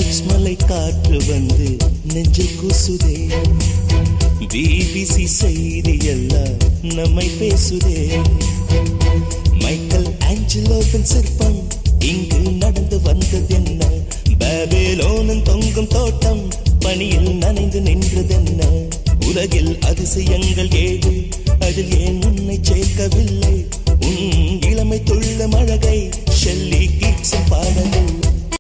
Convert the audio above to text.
மலை காற்று வந்து நெஞ்சில் கூசுதே. பிபிசி செய்தி எல்லாம் நம்மை பேசுதே. மைக்கேல் ஆஞ்சலோவின் சிற்பம் இங்கு நடந்து வந்ததென்ன? பாபிலோனின் தொங்கும் தோட்டம் பனியில் நனைந்து நின்றதென்ன? உலகில் அதிசயங்கள் ஏழு, அதில் ஏன் உன்னை சேர்க்கவில்லை? உன் இளமை துள்ளும் அழகை ஷெல்லி கீட்ஸும் பாடவில்லை.